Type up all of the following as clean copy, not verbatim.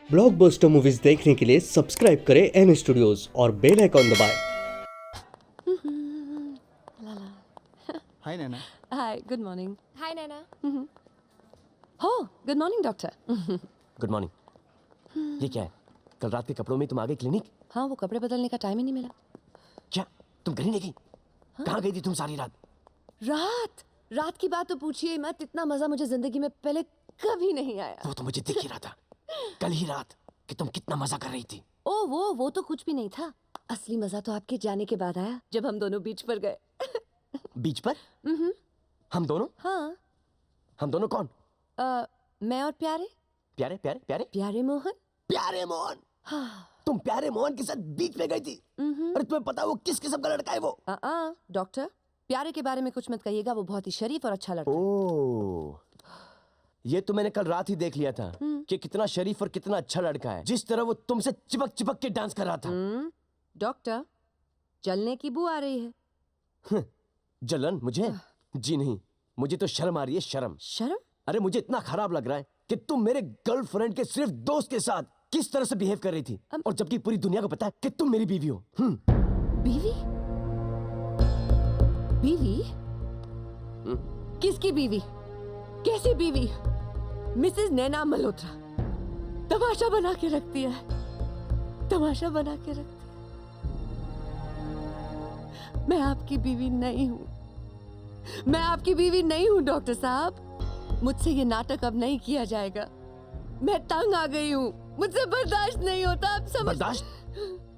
Blockbuster movies देखने के लिए सब्सक्राइब करें एन स्टूडियोज और बेल आइकॉन दबाएं। हाय नैना। हाय, गुड मॉर्निंग। हाय नैना। हो, good morning doctor. Good morning. ये क्या है? कल रात के कपड़ों में तुम आ गई क्लिनिक? हाँ, वो कपड़े बदलने का टाइम ही नहीं मिला। क्या तुम घर ही नहीं गई? कहाँ गई थी तुम सारी रात? रात की बात तो पूछिए मत। इतना मजा मुझे जिंदगी में पहले कभी नहीं आया। वो तो मुझे दिख ही रहा था कल ही रात कि तुम कितना मजा कर रही थी। ओ वो तो कुछ भी नहीं था। असली मजा तो आपके जाने के बाद आया, जब हम दोनों बीच पर गए। बीच पर? हम दोनों? हाँ। हम दोनों कौन? मैं और प्यारे प्यारे प्यारे प्यारे प्यारे मोहन। प्यारे मोहन। हाँ। तुम प्यारे मोहन के साथ बीच में गई थी? अरे तुम्हें पता है वो किस किस्म का लड़का है वो? डॉक्टर, प्यारे के बारे में कुछ मत कहिएगा। वो बहुत ही शरीफ और अच्छा लड़का है। ओह, ये तो मैंने कल रात ही देख लिया था कि कितना शरीफ और कितना अच्छा लड़का है। जिस तरह वो तुमसे चिपक चिपक के डांस कर रहा था। डॉक्टर, जलने की बू आ रही है। जलन मुझे? जी नहीं, मुझे तो शर्म आ रही है। शर्म? अरे मुझे इतना खराब लग रहा है कि तुम मेरे गर्लफ्रेंड के सिर्फ दोस्त के साथ किस तरह से बिहेव कर रही थी, और जबकि पूरी दुनिया को पता है कि तुम मेरी बीवी हो। बीवी? बीवी? किसकी बीवी? कैसी बीवी? मिसेस नैना मल्होत्रा तमाशा बना के रखती है। तमाशा बना के रखती है। मैं आपकी बीवी नहीं हूँ। मैं आपकी बीवी नहीं हूँ डॉक्टर साहब। मुझसे ये नाटक अब नहीं किया जाएगा। मैं तंग आ गई हूँ। मुझसे बर्दाश्त नहीं होता। आप समझ? बर्दाश्त?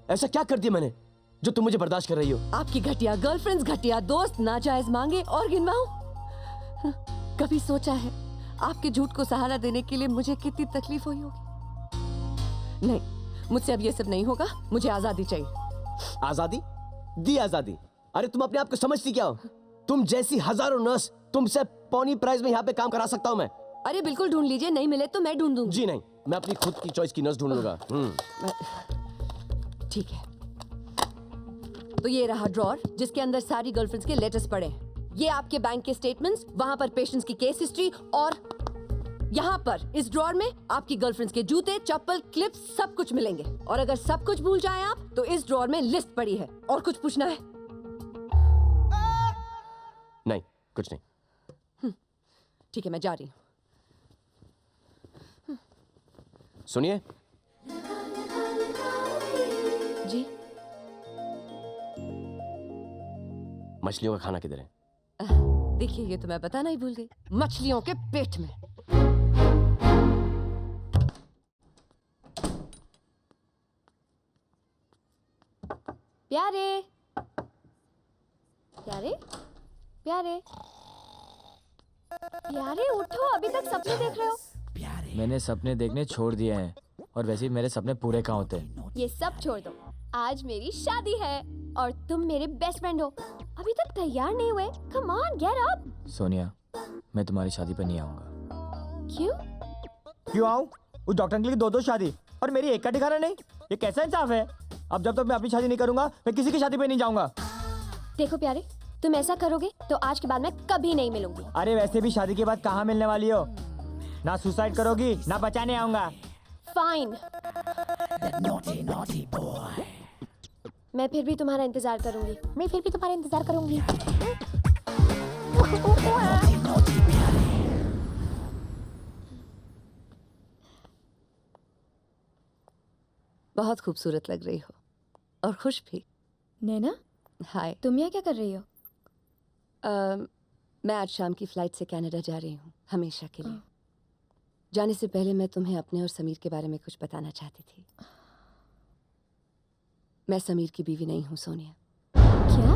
ऐसा क्या कर दिया मैंने जो तुम मुझे बर्दाश्त कर रही हो? आपकी घटिया गर्लफ्रेंड्स, घटिया दोस्त, नाजायज मांगे और गिनवाऊं? कभी सोचा है आपके झूठ को सहारा देने के लिए मुझे कितनी तकलीफ हुई होगी? नहीं, मुझसे अब ये सब नहीं होगा। मुझे आजादी चाहिए। आजादी? दी आजादी? अरे तुम अपने आप को समझती क्या हो? तुम जैसी हजारों नर्स, तुमसे पौनी प्राइस में यहाँ पे काम करा सकता हूँ मैं। अरे बिल्कुल ढूंढ लीजिए, नहीं मिले तो मैं ढूंढ दूंगी। जी नहीं, मैं अपनी खुद की चॉइस की नर्स ढूंढ लूंगा। ठीक है, तो ये रहा ड्रॉर जिसके अंदर सारी गर्लफ्रेंड्स के लेटर्स पड़े हैं। ये आपके बैंक के स्टेटमेंट्स, वहां पर पेशेंट्स की केस हिस्ट्री, और यहाँ पर इस ड्रॉर में आपकी गर्लफ्रेंड्स के जूते, चप्पल, क्लिप्स, सब कुछ मिलेंगे। और अगर सब कुछ भूल जाएं आप, तो इस ड्रॉर में लिस्ट पड़ी है। और कुछ पूछना है? नहीं, कुछ नहीं। ठीक है, मैं जा रही हूँ। सुनिए जी? मछलियों का खाना किधर है? देखिए, ये तो मैं बताना ही भूल गई। मछलियों के पेट में। प्यारे प्यारे प्यारे प्यारे, उठो। अभी तक सपने देख रहे हो? मैंने सपने देखने छोड़ दिए हैं, और वैसे भी मेरे सपने पूरे कहाँ होते हैं। ये सब छोड़ दो। आज मेरी शादी है और तुम मेरे बेस्ट फ्रेंड हो। अभी तक तैयार नहीं हुए? Come on, get up. Sonia, मैं तुम्हारी शादी पर नहीं आऊंगा। क्यों? क्यों आऊं? उस डॉक्टर अंकल की दो शादी और मेरी एक का ठिकाना नहीं। ये कैसा इंसाफ है? अब जब तक मैं अपनी शादी नहीं करूंगा, मैं किसी की शादी पे नहीं जाऊंगा। देखो प्यारे, तुम ऐसा करोगे तो आज के बाद मैं कभी नहीं मिलूंगी। अरे वैसे भी शादी के बाद कहाँ मिलने वाली हो? ना सुसाइड करोगी ना बचाने आऊंगा। फाइन, मैं फिर भी तुम्हारा इंतजार करूंगी। बहुत खूबसूरत लग रही हो और खुश भी। नैना, हाय। तुम यहाँ क्या कर रही हो? मैं आज शाम की फ्लाइट से कनाडा जा रही हूँ, हमेशा के लिए। जाने से पहले मैं तुम्हें अपने और समीर के बारे में कुछ बताना चाहती थी। मैं समीर की बीवी नहीं हूँ सोनिया। क्या?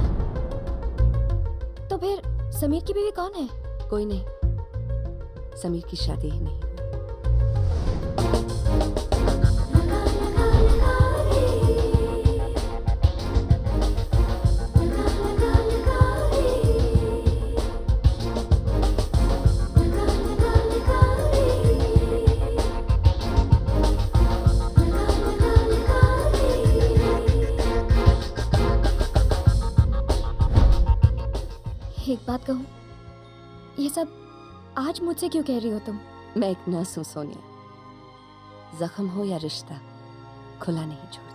तो फिर समीर की बीवी कौन है? कोई नहीं, समीर की शादी ही नहीं। एक बात कहूँ, ये सब आज मुझसे क्यों कह रही हो तुम? मैं एक नर्स हूँ सोनिया, जख्म हो या रिश्ता, खुला नहीं छोड़ती।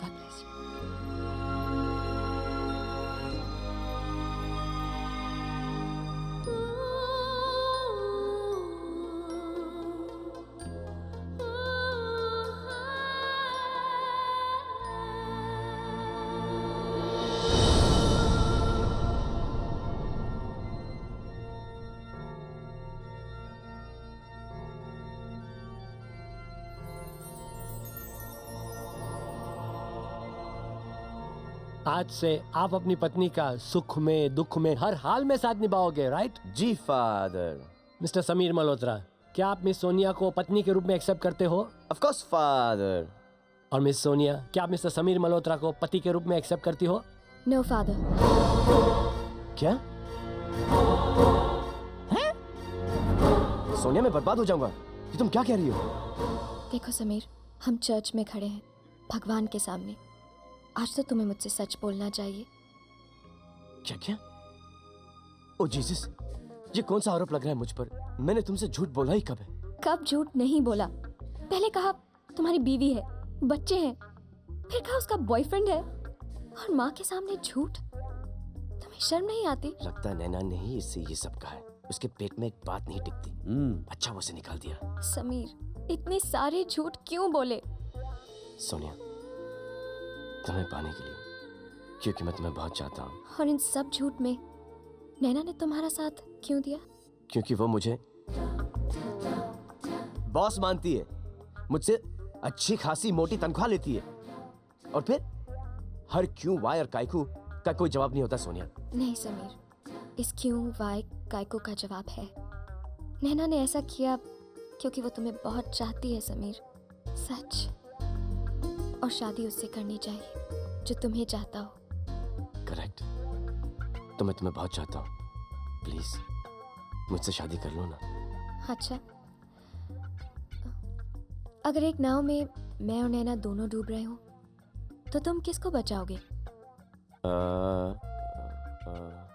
God bless you. आज से आप अपनी पत्नी का सुख में दुख में हर हाल में साथ निभाओगे, राइट? जी फादर। मिस्टर समीर मल्होत्रा, क्या आप मिस सोनिया को पत्नी के रूप में एक्सेप्ट करते हो? Of course father. और मिस सोनिया, क्या आप मिस्टर समीर मल्होत्रा को पति के रूप में एक्सेप्ट करती हो? No father. क्या? सोनिया, मैं बर्बाद हो जाऊंगा। ये तुम क्या कह रही हो? देखो समीर, हम चर्च में खड़े हैं, भगवान के सामने। आज तो तुम्हें मुझसे सच बोलना चाहिए। क्या क्या? ओ जीसस, ये कौन सा आरोप लग रहा है मुझ पर? मैंने तुमसे झूठ बोला ही कब है? कब झूठ नहीं बोला? पहले कहा तुम्हारी बीवी है, बच्चे हैं, फिर कहा उसका बॉयफ्रेंड है, और माँ के सामने झूठ। तुम्हें शर्म नहीं आती? लगता है नैना ने ही इससे ये सब कहा है। उसके पेट में एक बात नहीं टिकती। अच्छा वो उसे निकाल दिया। समीर, इतने सारे झूठ क्यों बोले? सोनिया, तुम्हें पाने के लिए, क्योंकि मैं तुम्हें बहुत चाहता हूँ। और इन सब झूठ में नैना ने तुम्हारा साथ क्यों दिया? क्योंकि वो मुझे बॉस मानती है, मुझसे अच्छी खासी मोटी तनख्वाह लेती है, और फिर हर क्यों, वाई और कायकू का कोई जवाब नहीं होता सोनिया। नहीं समीर, इस क्यों, वाई, कायको का जवाब है। नैना ने ऐसा किया क्योंकि वो तुम्हें बहुत चाहती है समीर, सच। और शादी उससे करनी चाहिए जो तुम्हें चाहता हो। करेक्ट। तो मैं तुम्हें बहुत चाहता हूँ, प्लीज मुझसे शादी कर लो ना। अच्छा, अगर एक नाव में मैं और नैना दोनों डूब रहे हो तो तुम किसको बचाओगे?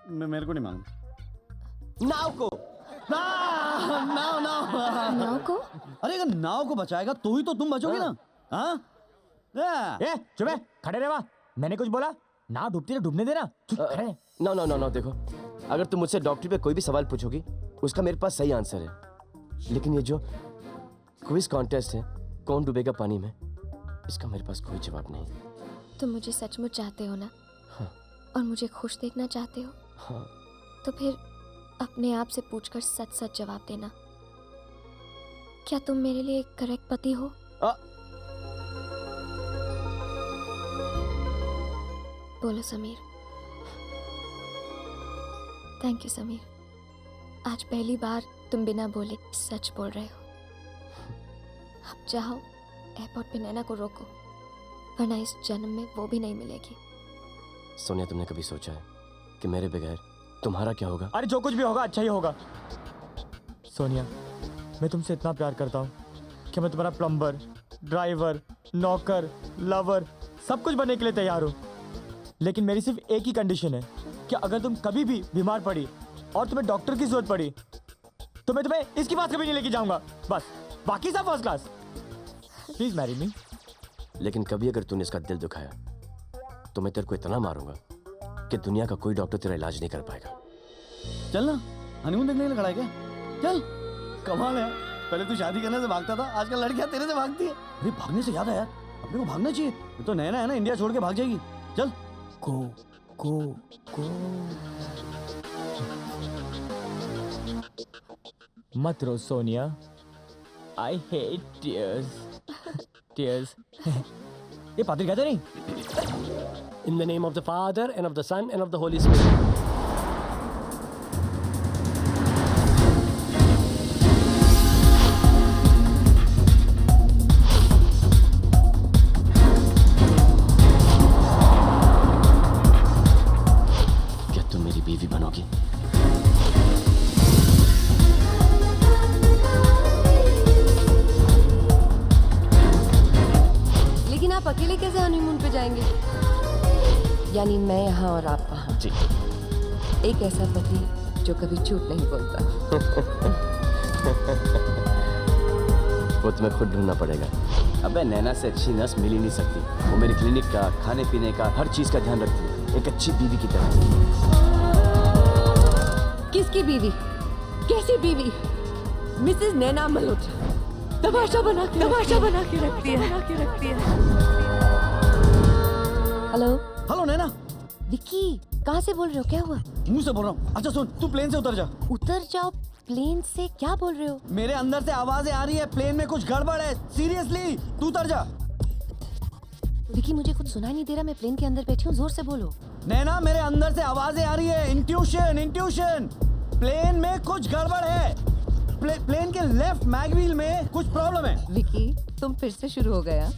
मेरे को नहीं मालूम। नाव को। नाव नाव को? अरे अगर नाव को बचाएगा तो ही तो तुम बचोगे ना। हाँ? ए चुप है, खड़े रहे। मैंने कुछ बोला? नाव डूबती है, डूबने देना। चुप खड़े। नो नो नो नो, देखो, अगर तुम मुझसे डॉक्टरी पे कोई भी सवाल पूछोगी उसका मेरे पास सही आंसर है, लेकिन ये जो क्विज कॉन्टेस्ट है, कौन डूबेगा पानी में, इसका मेरे पास कोई जवाब नहीं। तुम मुझे सचमुच चाहते हो ना? हाँ। और मुझे खुश देखना चाहते हो? हाँ। तो फिर अपने आप से पूछकर सच सच जवाब देना। क्या तुम मेरे लिए करेक्ट पति हो? बोलो समीर। थैंक यू समीर, आज पहली बार तुम बिना बोले सच बोल रहे हो। अब जाओ, एयरपोर्ट पे नैना को रोको, वरना इस जन्म में वो भी नहीं मिलेगी। सोनिया, तुमने कभी सोचा है कि मेरे बगैर तुम्हारा क्या होगा? अरे जो कुछ भी होगा अच्छा ही होगा। सोनिया, मैं तुमसे इतना प्यार करता हूँ कि मैं तुम्हारा प्लम्बर, ड्राइवर, नौकर, लवर सब कुछ बनने के लिए तैयार हूँ। लेकिन मेरी सिर्फ एक ही कंडीशन है कि अगर तुम कभी भी बीमार पड़ी और तुम्हें डॉक्टर की जरूरत पड़ी तो मैं तुम्हें इसकी बात कभी नहीं लेके जाऊंगा। बस, बाकी सब first class. Please marry me. लेकिन कभी अगर तूने इसका दिल दुखाया तो मैं तेरे को इतना मारूंगा कि दुनिया का कोई डॉक्टर तेरा इलाज नहीं कर पाएगा। चल ना, हनीमून देखने के लिए खड़ा है क्या? चल। कमाल है, पहले तू शादी करने से भागता था, आजकल लड़कियां तेरे से भागती है। अरे भागने से याद है यार, अपने को भागना चाहिए। ये तो नैना है ना, इंडिया छोड़ के भाग जाएगी। चल। गो गो गो। मत रो Sonia, I hate tears. Tears. ये पादरी कहते नहीं? In the name of the Father and of the Son and of the Holy Spirit. क्या तुम मेरी बीवी बनोगी? लेकिन आप अकेले कैसे हनीमून पे जाएंगे? यानी मैं यहाँ और आप वहाँ। जी। एक ऐसा पति जो कभी झूठ नहीं बोलता। वो तुम्हें खुद ढूंढना पड़ेगा। अबे नैना से अच्छी नर्स मिल ही नहीं सकती। वो मेरे क्लिनिक का, खाने पीने का, हर चीज का ध्यान रखती है, एक अच्छी बीवी की तरह। किसकी बीवी? कैसी बीवी? मिसेस नैना मल्होत्रा तमाशा बना के रखती है। हेलो हेलो नैना, विक्की, कहाँ से बोल रहे हो? क्या हुआ? मुंह से बोल रहा हूँ। अच्छा सुन, तू प्लेन से उतर जा। उतर जाओ प्लेन से? क्या बोल रहे हो? मेरे अंदर से आवाजें आ रही है, प्लेन में कुछ गड़बड़ है। सीरियसली, तू उतर जा। विक्की, मुझे कुछ सुनाई नहीं दे रहा, मैं प्लेन के अंदर बैठी हूँ, जोर से बोलो। नैना, मेरे अंदर से आवाजें आ रही है। इंट्यूशन। प्लेन में कुछ गड़बड़ है। प्लेन के लेफ्ट मैगव्हील में कुछ प्रॉब्लम है। विक्की, तुम फिर से शुरू हो गया।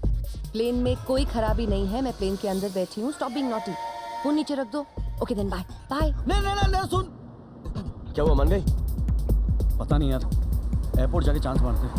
प्लेन में कोई खराबी नहीं है, मैं प्लेन के अंदर बैठी हूँ। Stop being naughty. फोन नीचे रख दो। Okay then, bye bye. नहीं सुन। क्या हुआ, मान गई? पता नहीं यार, एयरपोर्ट जाके चांस मारते हैं।